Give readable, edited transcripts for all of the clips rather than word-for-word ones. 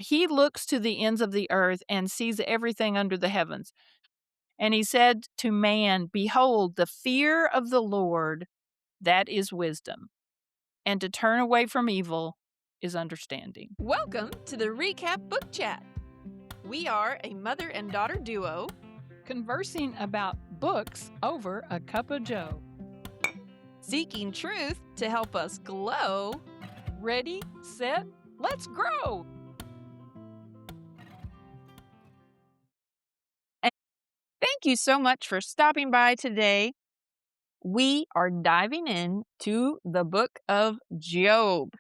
He looks to the ends of the earth and sees everything under the heavens. And he said to man, behold, the fear of the Lord, that is wisdom, and to turn away from evil is understanding. Welcome to the Recap Book Chat. We are a mother and daughter duo Conversing about books over a cup of joe. seeking truth to help us glow. Ready, set, let's grow. Thank you so much for stopping by today. We are diving into the book of Job.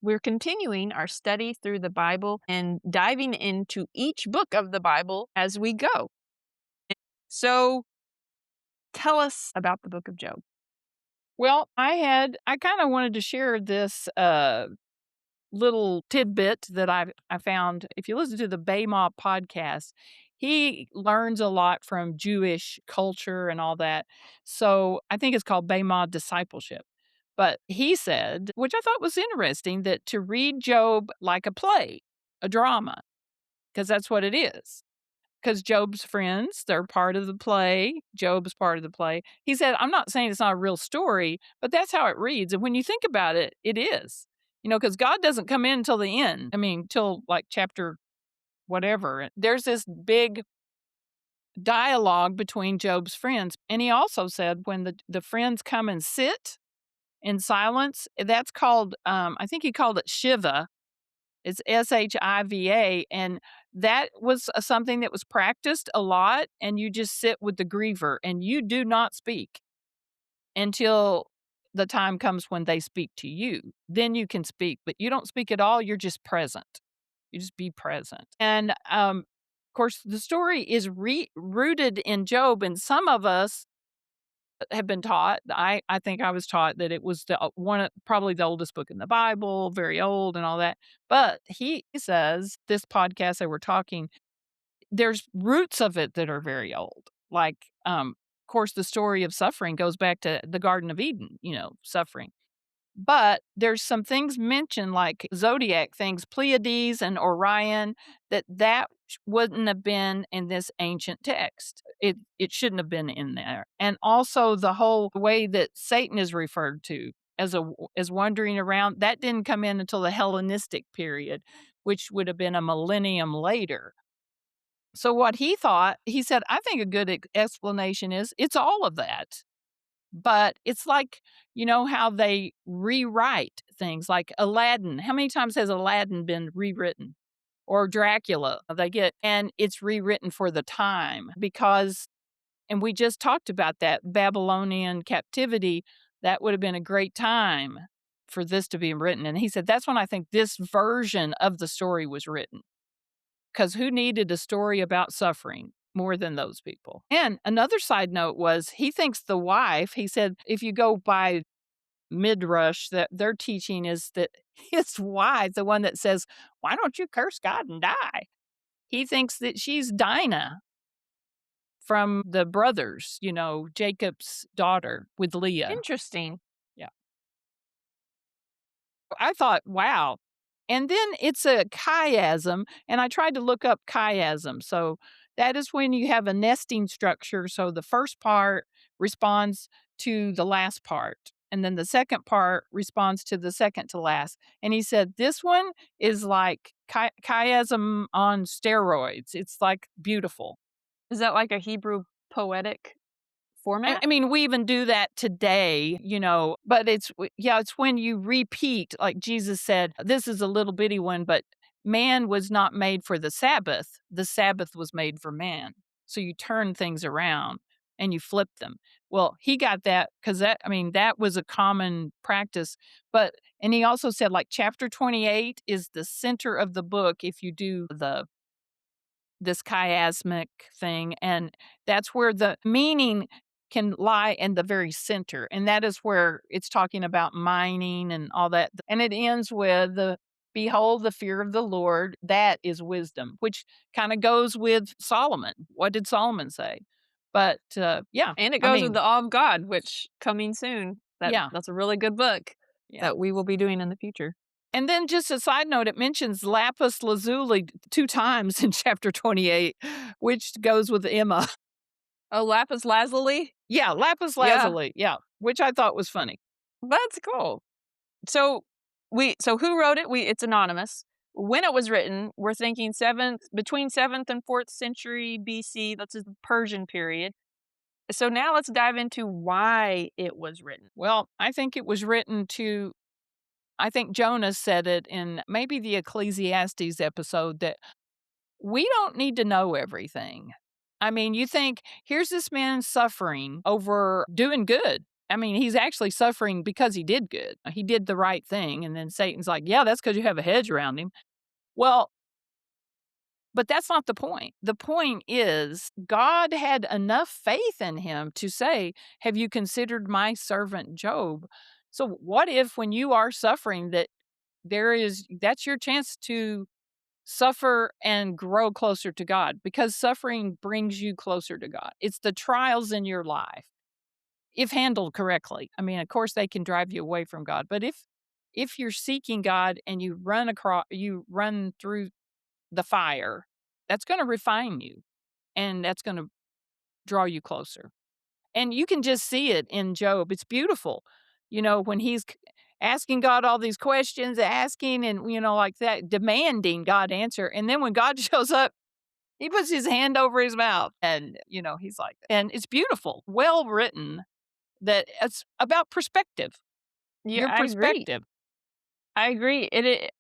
We're continuing our study through the Bible and diving into each book of the Bible as we go. So tell us about the book of Job. Well, I kind of wanted to share this little tidbit that I found. If you listen to the Bayma podcast, he learns a lot from Jewish culture and all that. So I think it's called Bayma discipleship. But he said, which I thought was interesting, that to read Job like a play, a drama, because that's what it is. Because Job's friends, they're part of the play. Job's part of the play. He said, I'm not saying it's not a real story, but that's how it reads. And when you think about it, it is. Because God doesn't come in until the end. I mean, till like chapter whatever. There's this big dialogue between Job's friends. And he also said when the friends come and sit in silence, that's called, I think he called it Shiva. It's Shiva, and that was something that was practiced a lot, and you just sit with the griever, and you do not speak until the time comes when they speak to you. Then you can speak, but you don't speak at all, you're just present. You just be present. And, of course, the story is rooted in Job, and some of us have been taught. I think I was taught that it was probably the oldest book in the Bible, very old and all that. But he says this podcast that we're talking, there's roots of it that are very old. Like, of course, the story of suffering goes back to the Garden of Eden. Suffering. But there's some things mentioned like zodiac things, Pleiades and Orion, that wouldn't have been in this ancient text. It shouldn't have been in there. And also the whole way that Satan is referred to as wandering around, that didn't come in until the Hellenistic period, which would have been a millennium later. So what he thought, he said, I think a good explanation is it's all of that. But it's like, how they rewrite things like Aladdin. How many times has Aladdin been rewritten? Or Dracula, and it's rewritten for the time because, and we just talked about that Babylonian captivity, that would have been a great time for this to be written. And he said, that's when I think this version of the story was written. Because who needed a story about suffering more than those people? And another side note was he thinks the wife, he said, if you go by Midrash, that their teaching is that his wife, the one that says, why don't you curse God and die? He thinks that she's Dinah from the brothers, Jacob's daughter with Leah. Interesting. Yeah. I thought, wow. And then it's a chiasm, and I tried to look up chiasm. So that is when you have a nesting structure. So the first part responds to the last part, and then the second part responds to the second to last. And he said, this one is like chiasm on steroids. It's like beautiful. Is that like a Hebrew poetic format? I mean, we even do that today, but it's when you repeat, like Jesus said, this is a little bitty one, but man was not made for the Sabbath. The Sabbath was made for man. So you turn things around and you flip them. Well, he got that because that was a common practice. And he also said, like, chapter 28 is the center of the book if you do this chiasmic thing. And that's where the meaning can lie in the very center. And that is where it's talking about mining and all that. And it ends with behold, the fear of the Lord, that is wisdom, which kind of goes with Solomon. What did Solomon say? But yeah. And it goes with the awe of God, which coming soon. That's a really good book that we will be doing in the future. And then just a side note, it mentions lapis lazuli 2 times in chapter 28, which goes with Emma. Oh, lapis lazuli? Yeah, lapis Yeah, lazuli, yeah, which I thought was funny. that's cool. So so who wrote it? It's anonymous. When it was written, we're thinking between 7th and 4th century BC. That's the Persian period. So now let's dive into why it was written. Well, I think it was written to I think Jonah said it in maybe the Ecclesiastes episode that we don't need to know everything. I mean, you think, here's this man suffering over doing good. I mean, he's actually suffering because he did good. He did the right thing. And then Satan's like, yeah, that's because you have a hedge around him. Well, but that's not the point. The point is, God had enough faith in him to say, have you considered my servant Job? So, what if when you are suffering, that's your chance to suffer and grow closer to God because suffering brings you closer to God. It's the trials in your life, if handled correctly. I mean, of course, they can drive you away from God, but if you're seeking God and you run through the fire, that's going to refine you and that's going to draw you closer. And you can just see it in Job. It's beautiful. When he's asking God all these questions, asking and, like that, demanding God answer. And then when God shows up, he puts his hand over his mouth and, he's like, and it's beautiful, well written, that it's about perspective, Yeah, your I agree. perspective. I agree.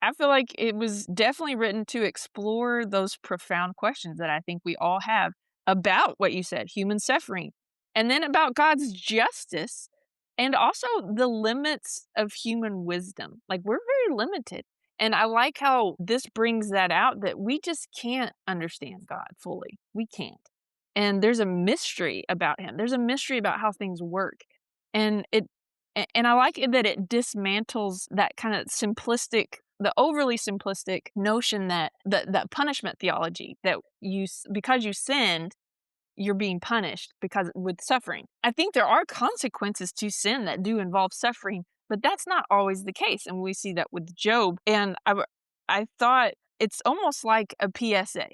I feel like it was definitely written to explore those profound questions that I think we all have about what you said, human suffering, and then about God's justice and also the limits of human wisdom. Like we're very limited. And I like how this brings that out that we just can't understand God fully. We can't. And there's a mystery about him. There's a mystery about how things work. And and I like it that it dismantles that kind of the overly simplistic notion that punishment theology that because you sinned, you're being punished because with suffering. I think there are consequences to sin that do involve suffering, but that's not always the case, and we see that with Job. And I thought it's almost like a PSA.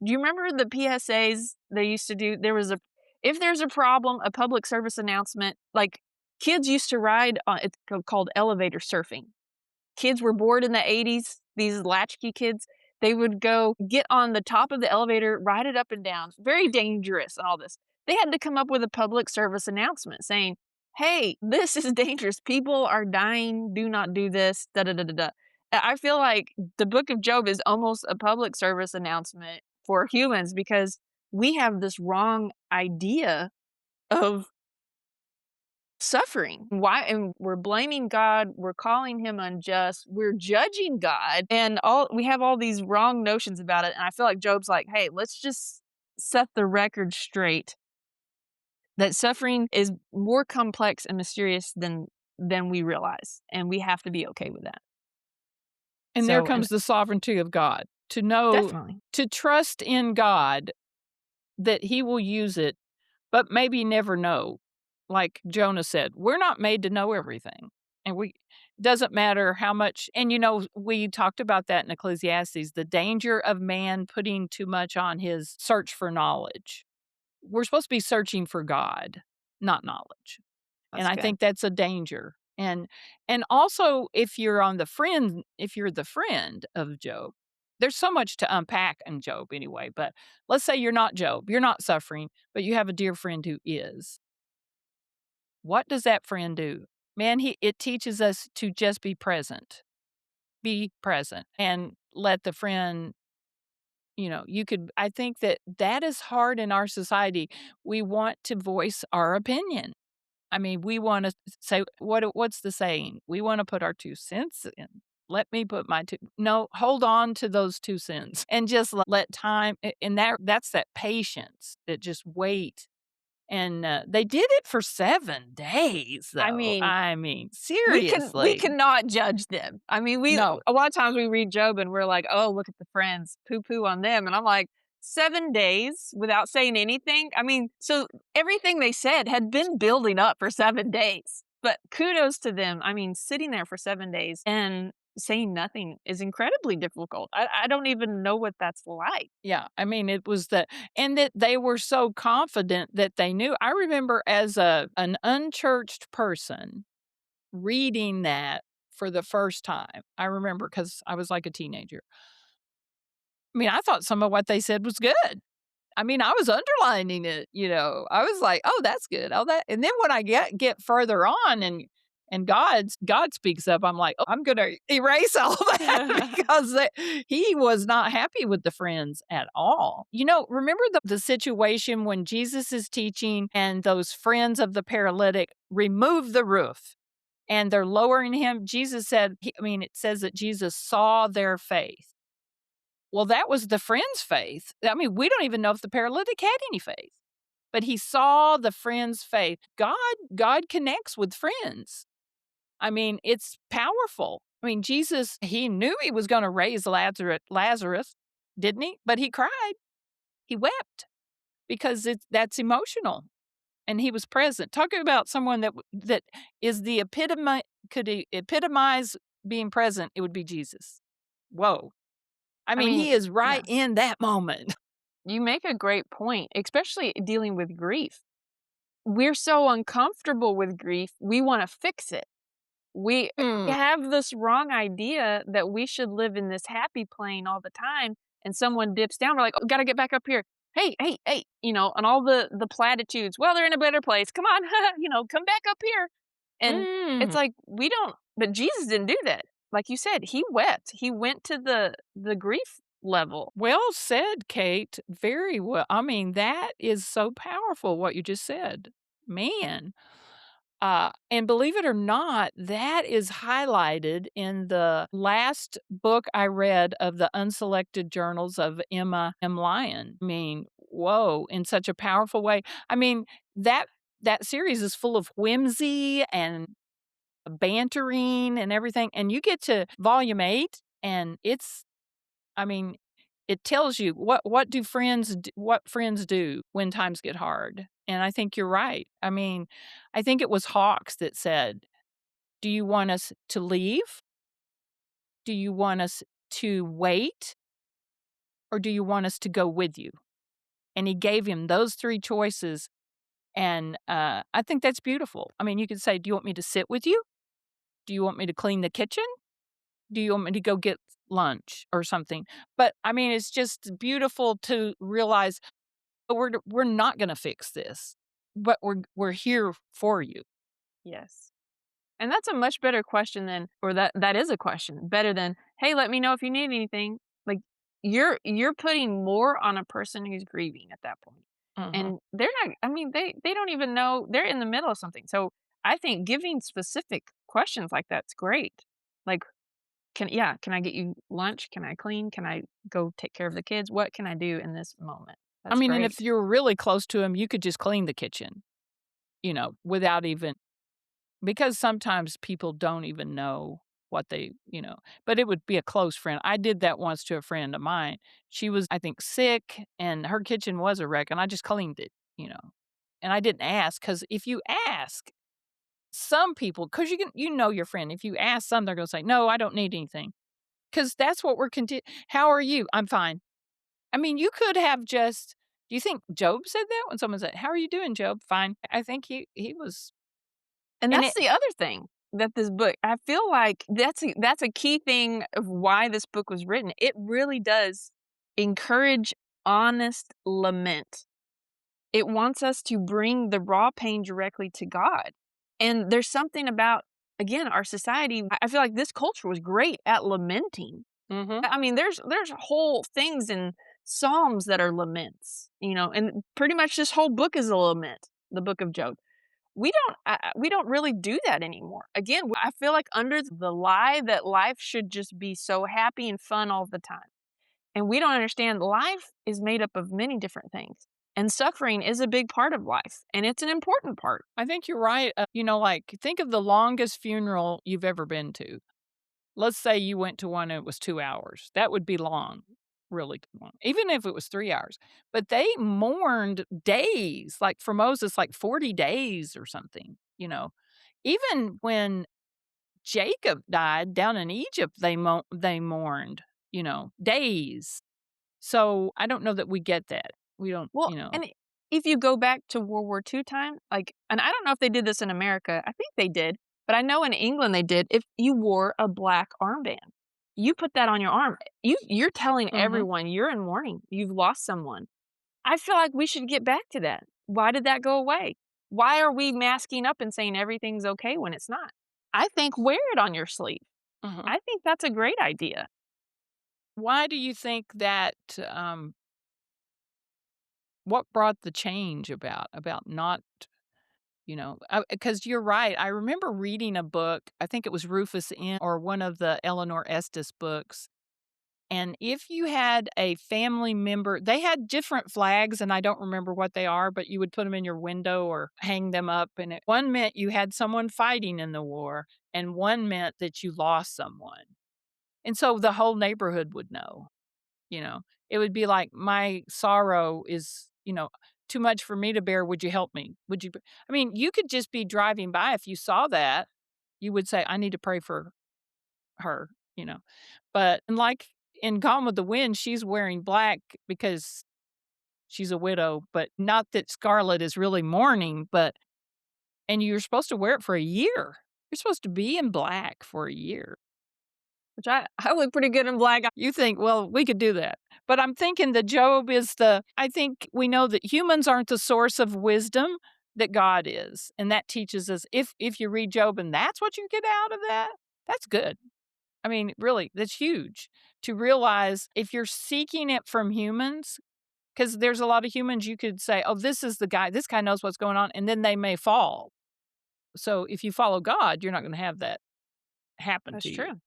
Do you remember the PSAs they used to do? If there's a problem, a public service announcement, like kids used to ride on it's called elevator surfing. Kids were bored in the 80s, these latchkey kids. They would go get on the top of the elevator, ride it up and down. Very dangerous and all this. They had to come up with a public service announcement saying, "Hey, this is dangerous. People are dying. Do not do this." Da da da da da. I feel like the book of Job is almost a public service announcement for humans because we have this wrong idea of suffering. Why? And we're blaming God, we're calling him unjust, we're judging God, and we have all these wrong notions about it. And I feel like Job's like, hey, let's just set the record straight that suffering is more complex and mysterious than we realize, and we have to be okay with that. And there And comes the sovereignty of God to know, definitely, to trust in God that he will use it, but maybe never know. Like Jonah said, we're not made to know everything. And doesn't matter how much, and we talked about that in Ecclesiastes, the danger of man putting too much on his search for knowledge. We're supposed to be searching for God, not knowledge. And that's I good. think that's a danger. And also if you're the friend of Job, there's so much to unpack in Job anyway, but let's say you're not Job, you're not suffering, but you have a dear friend who is. What does that friend do? Man, it teaches us to just be present. Be present and let the friend, I think that is hard in our society. We want to voice our opinion. I mean, we wanna say what's the saying? We wanna put our 2 cents in. Let me put my 2 no, hold on to those 2 cents and just let time and that's that patience, that just wait, and, they did it for 7 days, I though. mean, I mean, we seriously. cannot judge them. I mean, we No. a lot of times we read Job and we're like, "Oh, look at the friends, poo poo on them." And I'm like, 7 days without saying anything? I mean, so everything they said had been building up for 7 days. But kudos to them. I mean, sitting there for 7 days and saying nothing is incredibly difficult. I don't even know what that's like. Yeah, I mean, it was the and that they were so confident that they knew. I remember as an unchurched person reading that for the first time. I remember because I was like a teenager. I mean, I thought some of what they said was good. I mean, I was underlining it, you know. I was like, "Oh, that's good. Oh, that," and then when I get further on and God speaks up, I'm like, "Oh, I'm gonna erase all that," because he was not happy with the friends at all. You know, remember the situation when Jesus is teaching and those friends of the paralytic remove the roof and they're lowering him? Jesus said, I mean, it says that Jesus saw their faith. Well, that was the friend's faith. I mean, we don't even know if the paralytic had any faith, but he saw the friend's faith. God connects with friends. I mean, it's powerful. I mean, Jesus, he knew he was going to raise Lazarus, didn't he? But he cried. He wept because that's emotional, and he was present. Talking about someone that is the epitome could epitomize being present, it would be Jesus. Whoa. I I mean, mean, he is yeah, right in that moment. you make a great point, especially dealing with grief. We're so uncomfortable with grief, we wanna fix it. We Mm, have this wrong idea that we should live in this happy plane all the time, and someone dips down, we're like, "Oh, gotta get back up here. Hey, hey, hey," and all the platitudes, "Well, they're in a better place. Come on, come back up here." And it's mm. like, we don't but Jesus didn't do that. Like you said, he wept. He went to the grief level. Well said, Kate. Very well. I mean, that is so powerful what you just said. Man. And believe it or not, that is highlighted in the last book I read of the unselected journals of Emma M. Lyon. I mean, whoa, in such a powerful way. I mean, that that series is full of whimsy and bantering and everything. And you get to volume 8 and I mean, it tells you what friends do when times get hard, and I think you're right. I mean, I think it was Hawks that said, "Do you want us to leave? Do you want us to wait? Or do you want us to go with you?" And he gave him those 3 choices, and, I think that's beautiful. I mean, you could say, "Do you want me to sit with you? Do you want me to clean the kitchen? Do you want me to go get lunch or something?" But, I mean, it's just beautiful to realize we're not gonna fix this, but we're here for you. Yes. And that's a much better question than or that is a question, better than, "Hey, let me know if you need anything." Like, you're putting more on a person who's grieving at that point. Mhm. And they're not I mean, they don't even know they're in the middle of something. So, I think giving specific questions like that's great. Like, can I get you lunch? Can I clean? Can I go take care of the kids? What can I do in this moment?" I That's mean, and if great. you're really close to him, you could just clean the kitchen, without even because sometimes people don't even know what but it would be a close friend. I did that once to a friend of mine. She was, I think, sick, and her kitchen was a wreck, and I just cleaned it. And I didn't ask because if you ask some people, because you know your friend, if you ask some, they're gonna say, "No, I don't need anything." Because that's what "How are you?" "I'm fine." I mean, you could have just do you think Job said that when someone said, "How are you doing, Job?" "Fine." I think he was And and that's it the other thing that this book I feel like that's a key thing of why this book was written. It really does encourage honest lament. It wants us to bring the raw pain directly to God. And there's something about, again, our society, I feel like this culture was great at lamenting. Mhm. I mean, there's whole things in Psalms that are laments, and pretty much this whole book is a lament, the book of Job. We don't really do that anymore. Again, I feel like under the lie that life should just be so happy and fun all the time. And we don't understand life is made up of many different things. And suffering is a big part of life, and it's an important part. I think you're right, like, think of the longest funeral you've ever been to. Let's say you went to one and it was 2 hours. That would be long, really long, even if it was 3 hours. But they mourned days, like, for Moses, like, 40 days or something. Even when Jacob died down in Egypt, they mourned, days. So, I don't know that we get that. We don't, Well, and if you go back to World War II time, like, and I don't know if they did this in America, I think they did, but I know in England they did, if you wore a black armband, you put that on your arm, you're telling Mhm, everyone you're in mourning, you've lost someone. I feel like we should get back to that. Why did that go away? Why are we masking up and saying everything's okay when it's not? I think wear it on your sleeve. mhm. I think that's a great idea. Why do you think that, what brought the change about not, because you're right. I remember reading a book, I think it was Rufus N. or one of the Eleanor Estes books, and if you had a family member they had different flags, and I don't remember what they are, but you would put them in your window or hang them up, and one meant you had someone fighting in the war, and one meant that you lost someone, and so the whole neighborhood would know. You know, it would be like, "My sorrow is, too much for me to bear. Would you help me? Would you?" I mean, you could just be driving by. If you saw that, you would say, "I need to pray for her," But and like in Gone with the Wind, she's wearing black because she's a widow, but not that Scarlett is really mourning, but and you're supposed to wear it for a year. You're supposed to be in black for a year. Which I look pretty good in black. You think, "Well, we could do that." But I'm thinking that Job is I think we know that humans aren't the source of wisdom, that God is, and that teaches us if you read Job and that's what you get out of that, that's good. I mean, really, that's huge to realize if you're seeking it from humans, because there's a lot of humans you could say, "Oh, this guy knows what's going on," and then they may fall. So if you follow God, you're not gonna have that happen That's to you. true.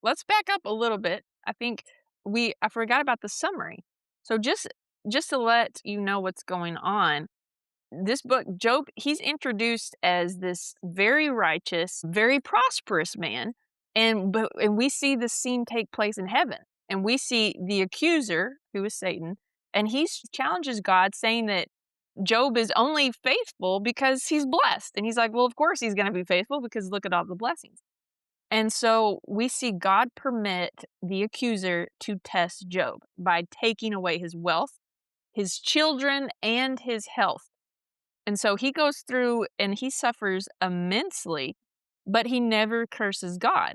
Let's back up a little bit. I think I forgot about the summary. So just to let you know what's going on, this book, Job, he's introduced as this very righteous, very prosperous man, and we see this scene take place in heaven, and we see the accuser, who is Satan, and challenges God, saying that Job is only faithful because he's blessed, and he's like, well, of course he's going to be faithful because look at all the blessings. And so we see God permit the accuser to test Job by taking away his wealth, his children, and his health. And so he goes through and he suffers immensely, but he never curses God.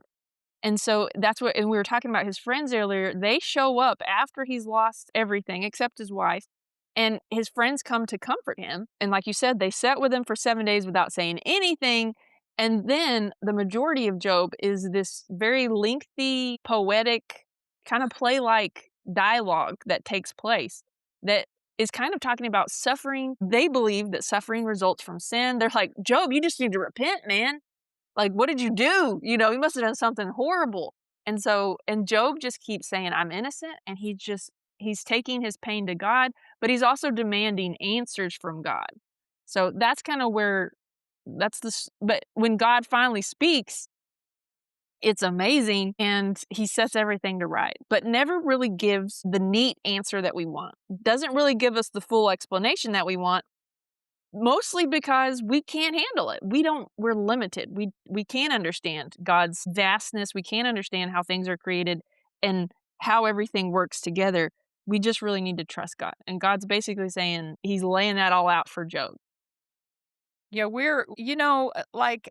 And so that's what, and we were talking about his friends earlier. They show up after he's lost everything except his wife, and his friends come to comfort him. And like you said, they sat with him for 7 days without saying anything. And then the majority of Job is this very lengthy, poetic, kind of play like dialogue that takes place that is kind of talking about suffering. They believe that suffering results from sin. They're like, Job, you just need to repent, man. Like, what did you do? You must have done something horrible. And Job just keeps saying, I'm innocent. And he's taking his pain to God, but he's also demanding answers from God. So that's kind of where but when God finally speaks, it's amazing and he sets everything to right, but never really gives the neat answer that we want. Doesn't really give us the full explanation that we want. Mostly because we can't handle it. We're limited. We can't understand God's vastness. We can't understand how things are created and how everything works together. We just really need to trust God. And God's basically saying he's laying that all out for Job. Yeah, like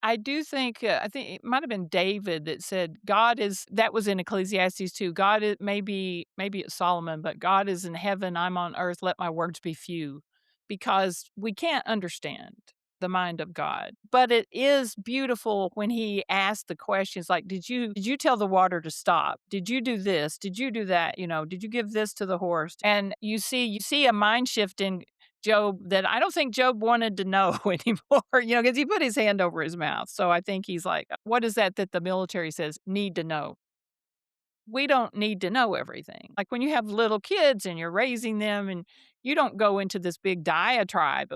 I do think, I think it might have been David that said, "God is," that was in Ecclesiastes too. God is, maybe it's Solomon, but "God is in heaven, I'm on earth, let my words be few," because we can't understand the mind of God. But it is beautiful when he asked the questions like, "Did you tell the water to stop? Did you do this? Did you do that? Did you give this to the horse?" And you see a mind shift in Job that I don't think Job wanted to know anymore, because he put his hand over his mouth. So I think he's like, what is that the military says, need to know? We don't need to know everything. Like when you have little kids and you're raising them and you don't go into this big diatribe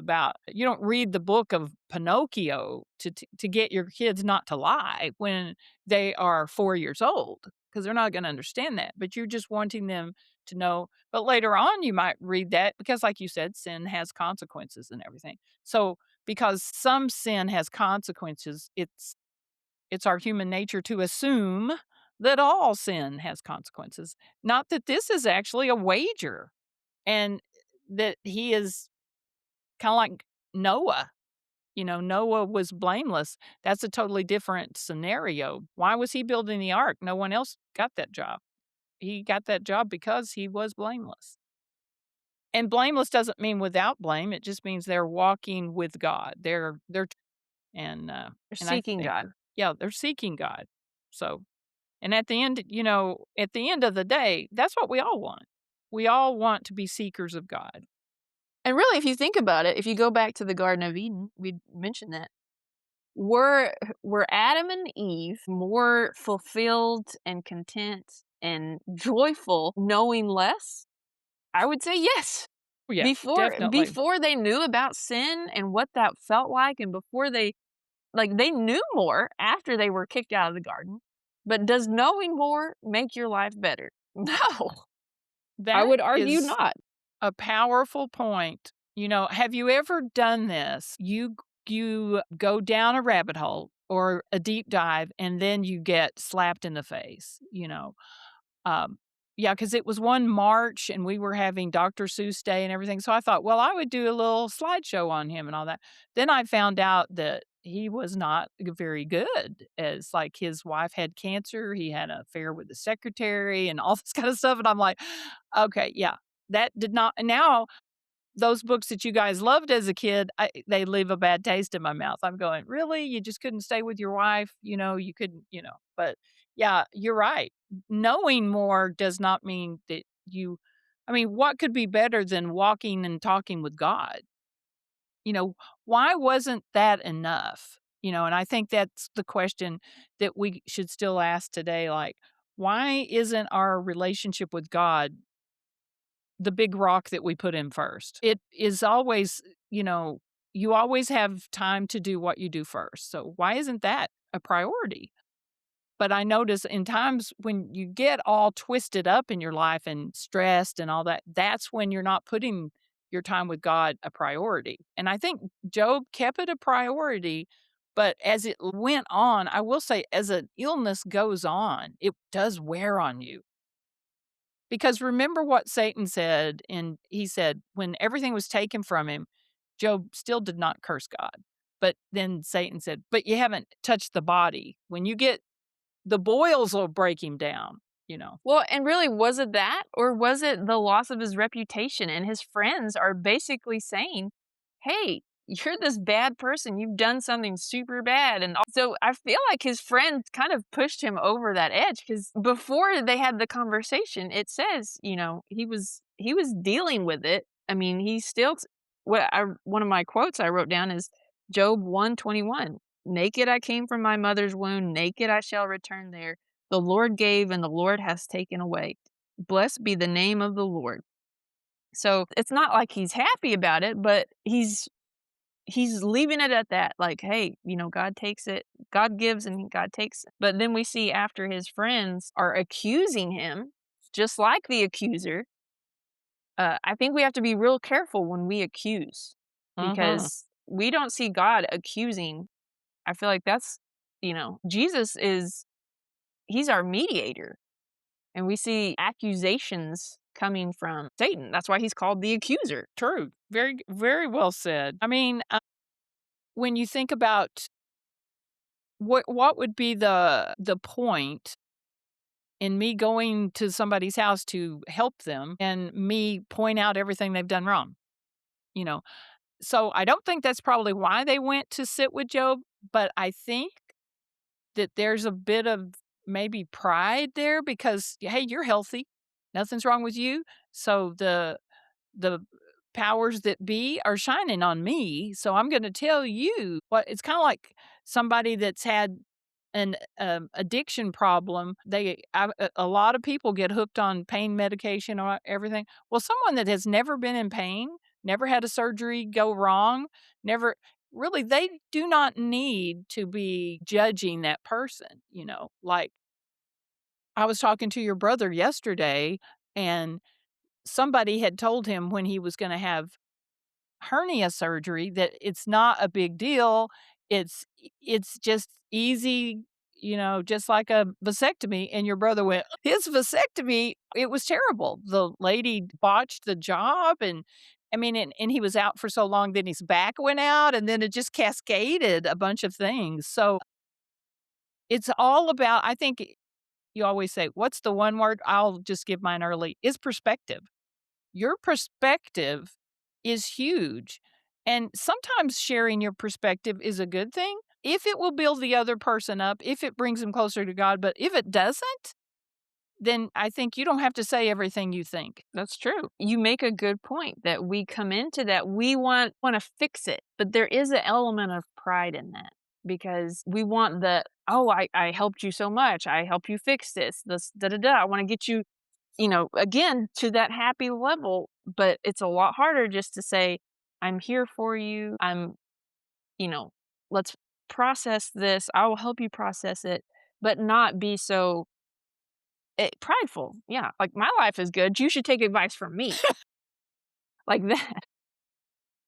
you don't read the book of Pinocchio to get your kids not to lie when they are 4 years old, because they're not going to understand that. But you're just wanting them to know. But later on, you might read that because, like you said, sin has consequences and everything. So because some sin has consequences. It's our human nature to assume that all sin has consequences. Not that this is actually a wager and that he is kind of like Noah. Noah was blameless. That's a totally different scenario. Why was he building the ark? No one else got that job. He got that job because he was blameless. And blameless doesn't mean without blame. It just means they're walking with God. And They're and I seeking think, God. yeah, they're seeking God. So, and at the end of the day, that's what we all want. We all want to be seekers of God. And really, if you think about it, if you go back to the Garden of Eden, we mentioned that. Were were Adam and Eve more fulfilled and content and joyful knowing less? I would say yes. Oh, yeah, definitely. Before they knew about sin and what that felt like, and before they knew more after they were kicked out of the garden, but does knowing more make your life better? No, I That would argue is not. a powerful point. Have you ever done this? You go down a rabbit hole or a deep dive, and then you get slapped in the face. Um, yeah, because it was one March, and we were having Dr. Seuss Day and everything, so I thought, well, I would do a little slideshow on him and all that. Then I found out that he was not very good, as, like, his wife had cancer, he had an affair with the secretary and all this kind of stuff, and I'm like, "Okay, yeah, that did not." And now those books that you guys loved as a kid, they leave a bad taste in my mouth. I'm going, "Really? You just couldn't stay with your wife? You couldn't?" But, yeah, you're right. Knowing more does not mean that what could be better than walking and talking with God? You know, why wasn't that enough? And I think that's the question that we should still ask today, like, why isn't our relationship with God the big rock that we put in first? It is always, you always have time to do what you do first. So why isn't that a priority? But I notice in times when you get all twisted up in your life and stressed and all that, that's when you're not putting your time with God a priority. And I think Job kept it a priority, but as it went on, I will say, as an illness goes on, it does wear on you. Because remember what Satan said, and he said, when everything was taken from him, Job still did not curse God. But then Satan said, but you haven't touched the body. When you get the boils will break him down. Well, and really, was it that? Or was it the loss of his reputation? And his friends are basically saying, hey, you're this bad person. You've done something super bad. And so I feel like his friends kind of pushed him over that edge because before they had the conversation, it says, he was dealing with it. I mean, he still, one of my quotes I wrote down is Job 121. Naked I came from my mother's womb, naked I shall return there. The Lord gave and the Lord has taken away. Blessed be the name of the Lord. So it's not like he's happy about it, but he's leaving it at that. Like, hey, God takes it, God gives and God takes it. But then we see after his friends are accusing him, just like the accuser, I think we have to be real careful when we accuse Mhm. because we don't see God accusing. I feel like that's, Jesus is, he's our mediator. And we see accusations coming from Satan. That's why he's called the accuser. True. Very, very well said. I mean, when you think about what would be the point in me going to somebody's house to help them and me point out everything they've done wrong, you know? So I don't think that's probably why they went to sit with Job, but I think that there's a bit of maybe pride there because, hey, you're healthy. Nothing's wrong with you. So the powers that be are shining on me, so I'm gonna tell you what. It's kinda like somebody that's had an, addiction problem. A lot of people get hooked on pain medication or everything. Well, someone that has never been in pain, never had a surgery go wrong, never really, they do not need to be judging that person. Like, I was talking to your brother yesterday, and somebody had told him when he was gonna have hernia surgery, that it's not a big deal. It's just easy, just like a vasectomy, and your brother went, his vasectomy, it was terrible. The lady botched the job, and I mean, and he was out for so long, then his back went out, and then it just cascaded a bunch of things. So, it's all about, I think you always say, "What's the one word?" I'll just give mine early, is perspective. Your perspective is huge. And sometimes sharing your perspective is a good thing if it will build the other person up, if it brings them closer to God. But if it doesn't, then I think you don't have to say everything you think. That's true. You make a good point that we come into that we wanna fix it, but there is an element of pride in that because we want the, "Oh, I helped you so much. I helped you fix this da da da. I wanna get you, again, to that happy level," but it's a lot harder just to say, "I'm here for you. You know, let's process this. I will help you process it," but not be so prideful. Yeah, like, "My life is good. You should take advice from me." Like that.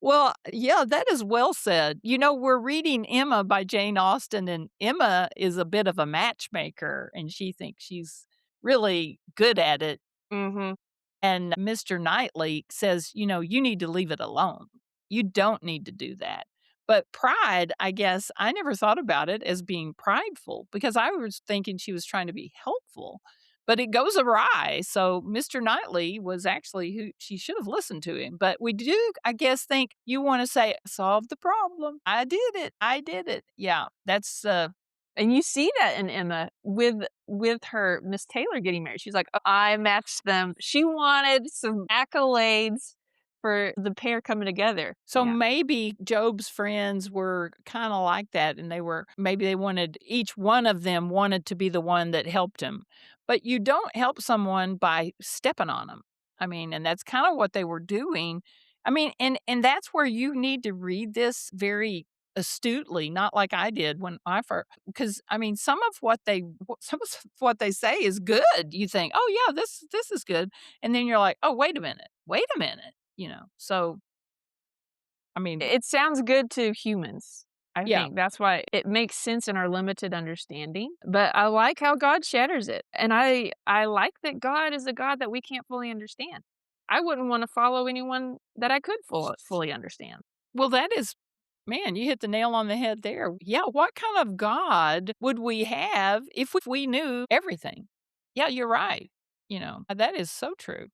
Well, yeah, that is well said. We're reading Emma by Jane Austen, and Emma is a bit of a matchmaker, and she thinks she's really good at it. Mhm. And Mr. Knightley says, "You need to leave it alone. You don't need to do that." But pride, I guess, I never thought about it as being prideful because I was thinking she was trying to be helpful, but it goes awry. So Mr. Knightley was actually who she should have listened to him. But we do, I guess, think you want to say, "Solve the problem. I did it. I did it." Yeah, that's And you see that in Emma with her Miss Taylor getting married. She's like, "Oh, I matched them." She wanted some accolades for the pair coming together. so Yeah. maybe Job's friends were kinda like that, and maybe they wanted each one of them wanted to be the one that helped him. But you don't help someone by stepping on them. I mean, and that's kinda what they were doing. I mean, and that's where you need to read this very astutely, not like I did when I first. Because I mean, some of what they say is good. You think, "Oh, yeah, this is good," and then you're like, "Oh, wait a minute," So I mean, It sounds good to humans. I yeah. think that's why it makes sense in our limited understanding, but I like how God shatters it, and I like that God is a God that we can't fully understand. I wouldn't wanna follow anyone that I could fully understand. Well, that is man, you hit the nail on the head there. Yeah, what kind of God would we have if we knew everything? Yeah, you're right. That is so true.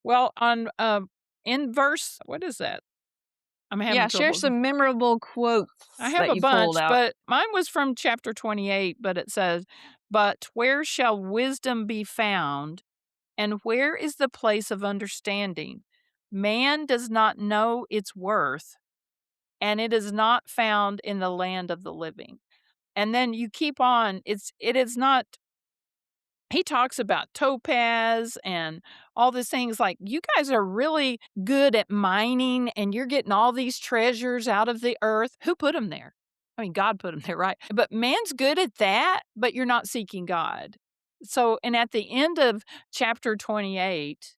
Well, in verse what is that? I'm Yeah, having share trouble. some memorable I quotes have that a you pulled bunch, out. but mine was from chapter 28, but it says, "But where shall wisdom be found, and where is the place of understanding? Man does not know its worth, and it is not found in the land of the living." And then you keep on, it is not he talks about topaz and all these things like, "You guys are really good at mining and you're getting all these treasures out of the earth." Who put them there? I mean, God put them there, right? But man's good at that, but you're not seeking God. So, and at the end of chapter 28,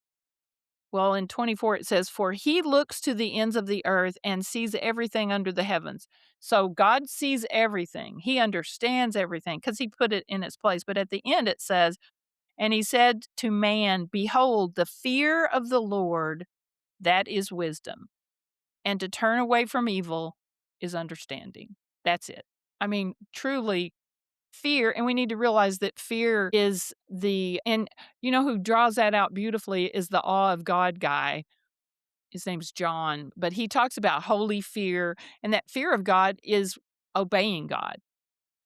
well, in 24, it says, "For he looks to the ends of the earth and sees everything under the heavens." So God sees everything. He understands everything because he put it in its place. But at the end, it says, "And he said to man, Behold, the fear of the Lord, that is wisdom. And to turn away from evil is understanding." That's it. I mean, truly, fear, and we need to realize that fear is and who draws that out beautifully is the awe of God guy. His name's John, but he talks about holy fear, and that fear of God is obeying God.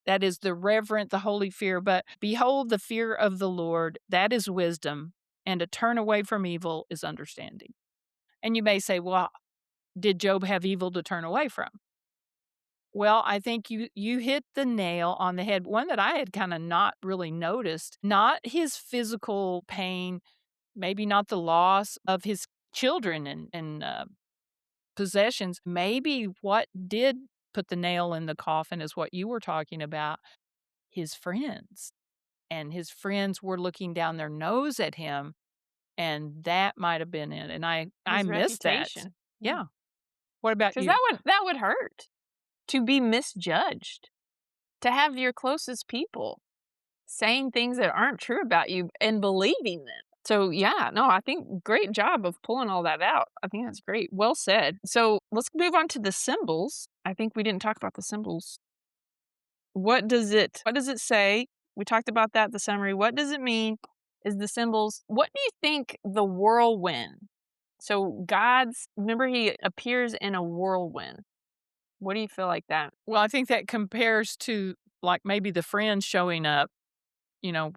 That is the reverent, the holy fear. But behold, the fear of the Lord, that is wisdom, and to turn away from evil is understanding. And you may say, well, did Job have evil to turn away from? Well, I think you hit the nail on the head. One that I had kind of not really noticed, not his physical pain, maybe not the loss of his children and possessions. Maybe what did put the nail in the coffin is what you were talking about, his friends. And his friends were looking down their nose at him, and that might have been it. And I His missed that. reputation. Yeah. Yeah. What about Because you? that would hurt to be misjudged, to have your closest people saying things that aren't true about you and believing them. So, yeah, no, I think great job of pulling all that out. I think that's great. Well said. So, let's move on to the symbols. I think we didn't talk about the symbols. What does it say? We talked about that, the summary. What does it mean? Is the symbols. What do you think the whirlwind? So, remember he appears in a whirlwind. What do you feel like that? Well, I think that compares to, like, maybe the friends showing up,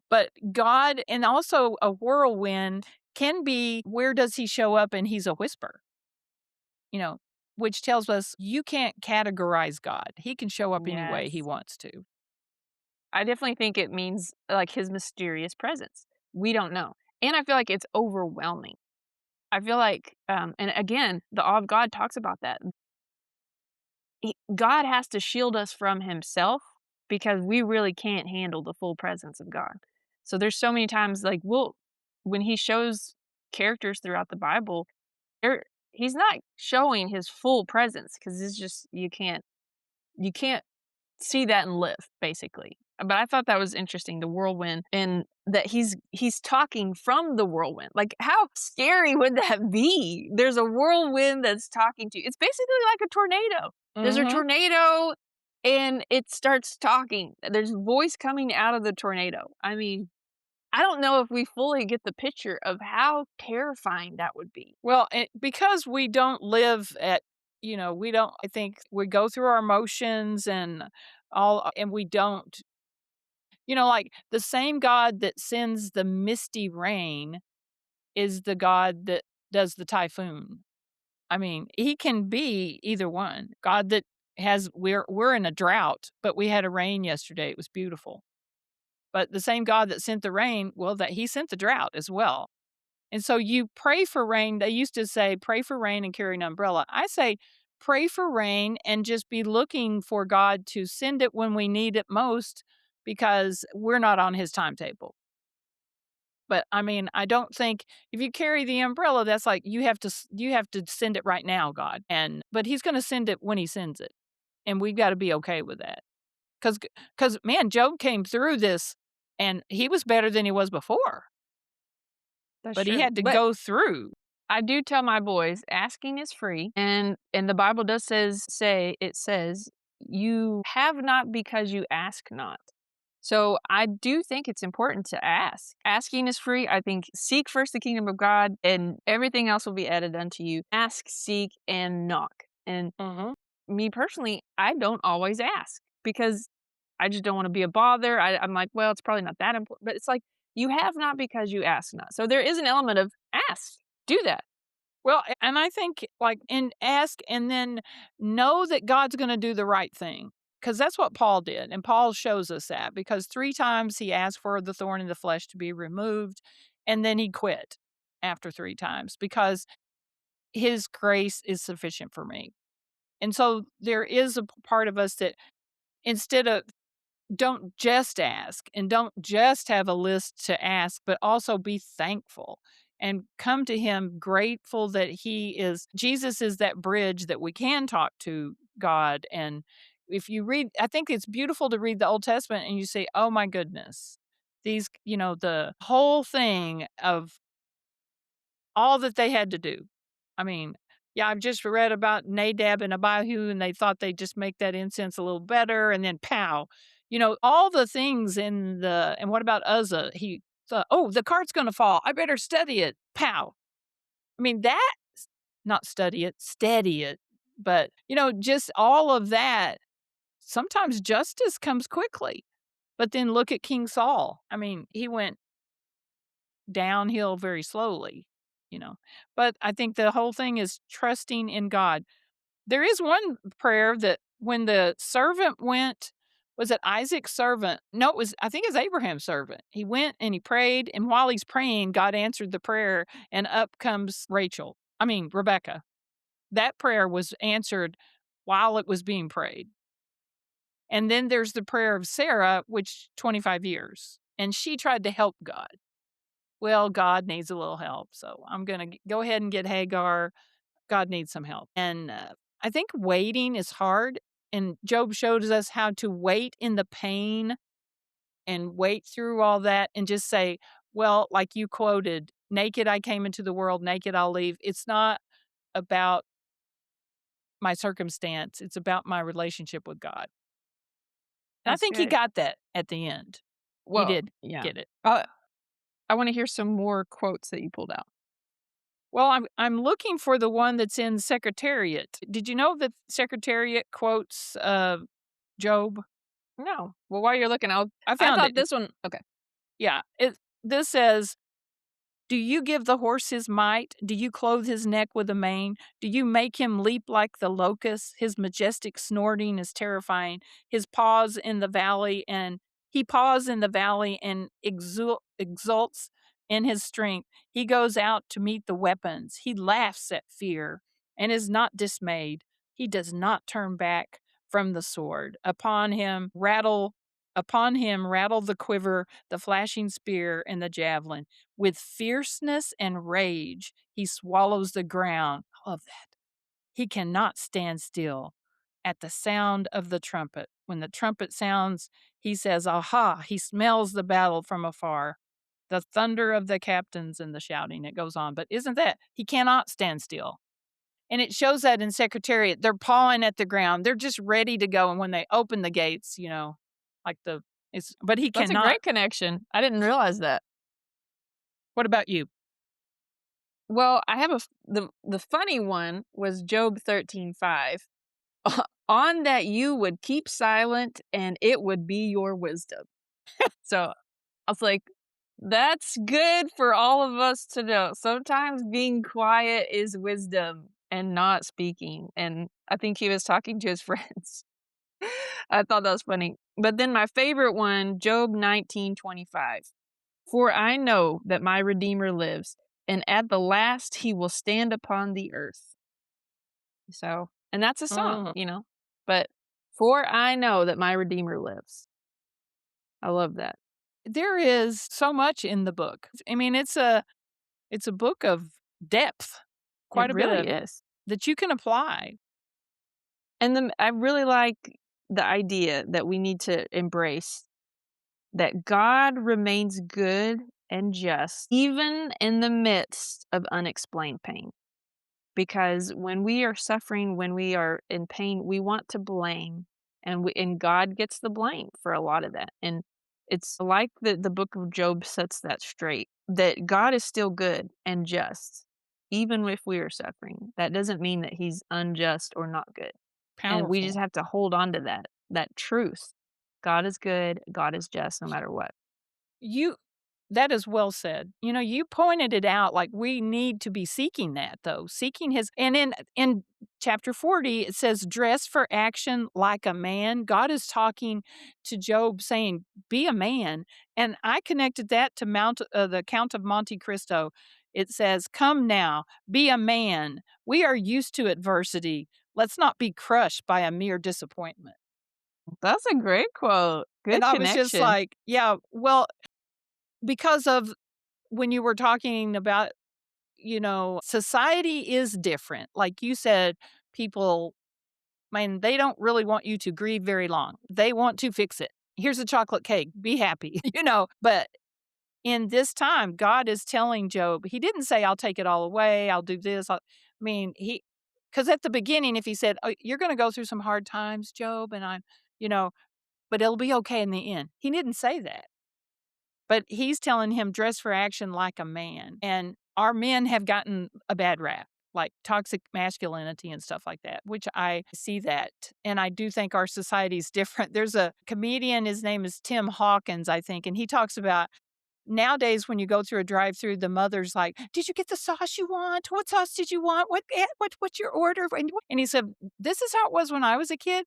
but God and also a whirlwind can be where does he show up and he's a whisper, you know, which tells us you can't categorize God. He can show up any way he Yes. wants to. I definitely think it means, like, his mysterious presence. We don't know. And I feel like it's overwhelming. I feel like, and again, the awe of God talks about that. God has to shield us from himself because we really can't handle the full presence of God. So there's so many times, like, when he shows characters throughout the Bible, there he's not showing his full presence because it's just you can't see that and live, basically. But I thought that was interesting, the whirlwind, and that he's talking from the whirlwind. Like, how scary would that be? There's a whirlwind that's talking to you. It's basically like a tornado. There's a Mhm. tornado and it starts talking. There's voice coming out of the tornado. I mean, I don't know if we fully get the picture of how terrifying that would be. Well, because we don't live at, we don't, I think we go through our emotions and and we don't, like the same God that sends the misty rain is the God that does the typhoon. I mean, he can be either one. God that we're in a drought, but we had a rain yesterday. It was beautiful. But the same God that sent the rain, well, that he sent the drought as well. And so you pray for rain. They used to say, pray for rain and carry an umbrella. I say, pray for rain and just be looking for God to send it when we need it most because we're not on his timetable. But I mean, I don't think if you carry the umbrella, that's like you have to send it right now, God. But he's going to send it when he sends it. And we've got to be okay with that. Cuz man, Job came through this and he was better than he was before, That's but he true. had to But go through. I do tell my boys, asking is free, and the Bible does says, "You have not because you ask not." So I do think it's important to ask. Asking is free. I think seek first the kingdom of God, and everything else will be added unto you. Ask, seek, and knock. And Mhm. me personally, I don't always ask because I just don't want to be a bother. I'm like, well, it's probably not that important. But it's like, you have not because you ask not. So there is an element of ask, do that. Well, and I think, like, and ask and then know that God's gonna do the right thing, because that's what Paul did, and Paul shows us that because 3 times he asked for the thorn in the flesh to be removed, and then he quit after 3 times because his grace is sufficient for me. And so there is a part of us that instead of don't just ask and don't just have a list to ask, but also be thankful and come to him grateful that Jesus is that bridge that we can talk to God. And if you read, I think it's beautiful to read the Old Testament and you say, oh my goodness, the whole thing of all that they had to do. I mean, yeah, I've just read about Nadab and Abihu, and they thought they'd just make that incense a little better, and then pow. All the things and what about Uzzah? He thought, oh, the cart's going to fall. I better study it. Pow. I mean, not study it, steady it. But, just all of that. Sometimes justice comes quickly. But then look at King Saul. I mean, he went downhill very slowly, you know. But I think the whole thing is trusting in God. There is one prayer that when the servant went, was it Isaac's servant? No, I think it's Abraham's servant. He went and he prayed, and while he's praying, God answered the prayer, and up comes Rebecca. That prayer was answered while it was being prayed. And then there's the prayer of Sarah, which 25 years, and she tried to help God. Well, God needs a little help, so I'm gonna go ahead and get Hagar. God needs some help. And I think waiting is hard, and Job shows us how to wait in the pain and wait through all that and just say, well, like you quoted, naked I came into the world, naked I'll leave. It's not about my circumstance, it's about my relationship with God. And I That's think he good. got that at the end. He Well, did yeah. get it. I wanna hear some more quotes that you pulled out. Well, I'm looking for the one that's in Secretariat. Did you know that Secretariat quotes, Job? No. Well, while you're looking, I I found thought it. this one okay. Yeah, this says, "Do you give the horse his might? Do you clothe his neck with a mane? Do you make him leap like the locust? His majestic snorting is terrifying. His paws in the valley and he paws in the valley and exults in his strength. He goes out to meet the weapons. He laughs at fear and is not dismayed. He does not turn back from the sword. Upon him rattle the quiver, the flashing spear, and the javelin. With fierceness and rage, he swallows the ground. I love that. He cannot stand still at the sound of the trumpet. When the trumpet sounds, he says, aha, he smells the battle from afar. The thunder of the captains and the shouting. It goes on. But isn't that? He cannot stand still. And it shows that in Secretariat. They're pawing at the ground. They're just ready to go. And when they open the gates, like but he That's a cannot. great connection. I didn't realize that. What about you? Well, I have the funny one was Job 13:5. On that you would keep silent and it would be your wisdom. So, I was like, that's good for all of us to know. Sometimes being quiet is wisdom and not speaking, and I think he was talking to his friends. I thought that was funny. But then my favorite one, Job 19:25. For I know that my Redeemer lives, and at the last he will stand upon the earth. So, and that's a song, Mm. but for I know that my Redeemer lives. I love that. There is so much in the book. I mean, it's a book of depth, It quite a bit really of is. that you can apply. And then I really like the idea that we need to embrace that God remains good and just, even in the midst of unexplained pain. Because when we are suffering, when we are in pain, we want to blame, and God gets the blame for a lot of that. And it's like the book of Job sets that straight, that God is still good and just, even if we are suffering. That doesn't mean that he's unjust or not good. And we just Powerful. have to hold on to that truth. God is good, God is just no matter what. You That is well said. You pointed it out, like, we need to be seeking that, though, seeking his and in chapter 40, it says, "Dress for action like a man." God is talking to Job saying, "Be a man," and I connected that to the Count of Monte Cristo. It says, "Come now, be a man. We are used to adversity. Let's not be crushed by a mere disappointment." That's a great quote. And Good I was just connection. like, yeah, well, because of when you were talking about, society is different. Like you said, people, man, they don't really want you to grieve very long. They want to fix it. Here's a chocolate cake. Be happy, But in this time, God is telling Job, he didn't say, I'll take it all away. I'll do this. Because at the beginning, if he said, oh, you're going to go through some hard times, Job, and you know, but it'll be okay in the end. He didn't say that. But he's telling him, dress for action like a man. And our men have gotten a bad rap, like toxic masculinity and stuff like that, which I see that. And I do think our society is different. There's a comedian, his name is Tim Hawkins, I think, and he talks about nowadays when you go through a drive-through, the mother's like, "Did you get the sauce you want? What sauce did you want? What's your order?" And he said, "This is how it was when I was a kid.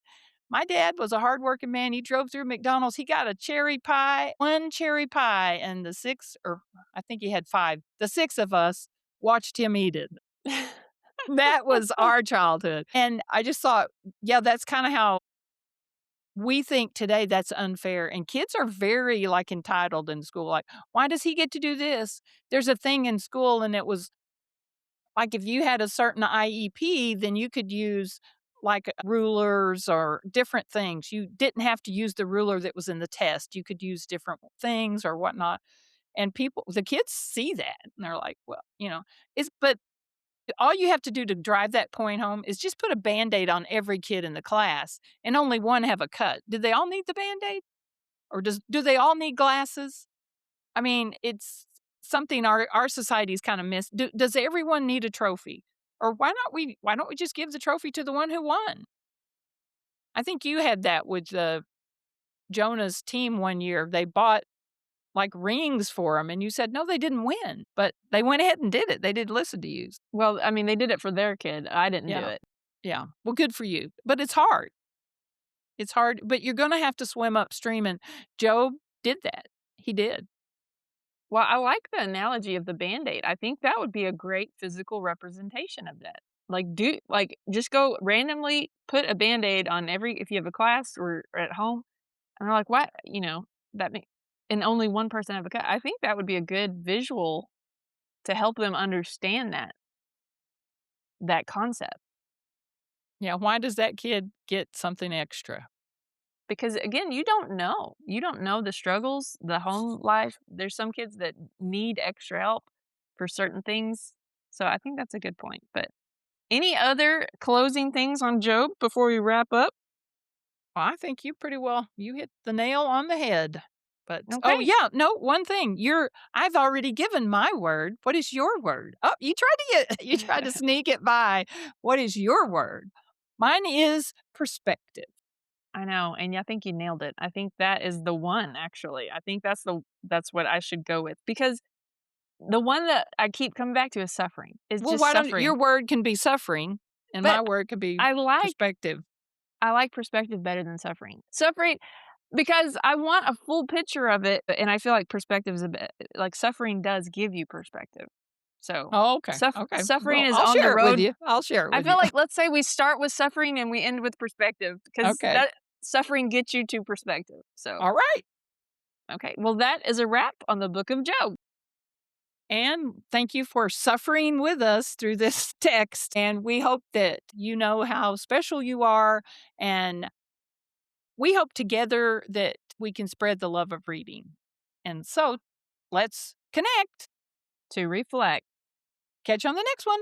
My dad was a hardworking man. He drove through McDonald's. He got a cherry pie, one cherry pie, and I think he had five. The six of us watched him eat it. That was our childhood." And I just thought, yeah, that's kind of how we think today that's unfair. And kids are very like entitled in school. Like, why does he get to do this? There's a thing in school, and it was like if you had a certain IEP, then you could use like rulers or different things. You didn't have to use the ruler that was in the test. You could use different things or whatnot. And the kids see that and they're like, well, but all you have to do to drive that point home is just put a Band-Aid on every kid in the class and only one have a cut. Do they all need the Band-Aid? Or do they all need glasses? I mean, it's something our society's kinda missed. Does everyone need a trophy? Or why don't we just give the trophy to the one who won? I think you had that with, Jonah's team one year. They bought, like, rings for him, and you said, "No, they didn't win," but they went ahead and did it. They didn't listen to you. Well, I mean, they did it for their kid. I didn't do Yeah, it. yeah. Well, good for you, but it's hard. It's hard, but you're gonna have to swim upstream, and Job did that. He did. Well, I like the analogy of the Band-Aid. I think that would be a great physical representation of that. Just go randomly put a Band-Aid on every if you have a class or at home, and they're like, "What?" That may and only one person have a cut. I think that would be a good visual to help them understand that concept. Yeah, why does that kid get something extra? Because again, you don't know. You don't know the struggles, the home life. There's some kids that need extra help for certain things. So I think that's a good point. But any other closing things on Job before we wrap up? Well, I think you hit the nail on the head. But oh Okay. yeah, no, one thing. I've already given my word. What is your word? Oh, you tried to sneak it by. What is your word? Mine is perspective. I know, and I think you nailed it. I think that is the one actually. I think that's what I should go with because the one that I keep coming back to is suffering. It's Well, just why don't suffering. your word can be suffering and my But word could be I like perspective. I like perspective better than suffering. Suffering because I want a full picture of it, and I feel like perspective is a bit like suffering does give you perspective. So, Oh, okay. Okay. suffering Well, is I'll on the share it with road. you. I'll share it I with feel you. like let's say we start with suffering and we end with perspective because Okay. that suffering gets you to perspective. So, All right. okay. Well, that is a wrap on the book of Job. And thank you for suffering with us through this text. And we hope that you know how special you are. And we hope together that we can spread the love of reading. And so let's connect. To reflect. Catch you on the next one.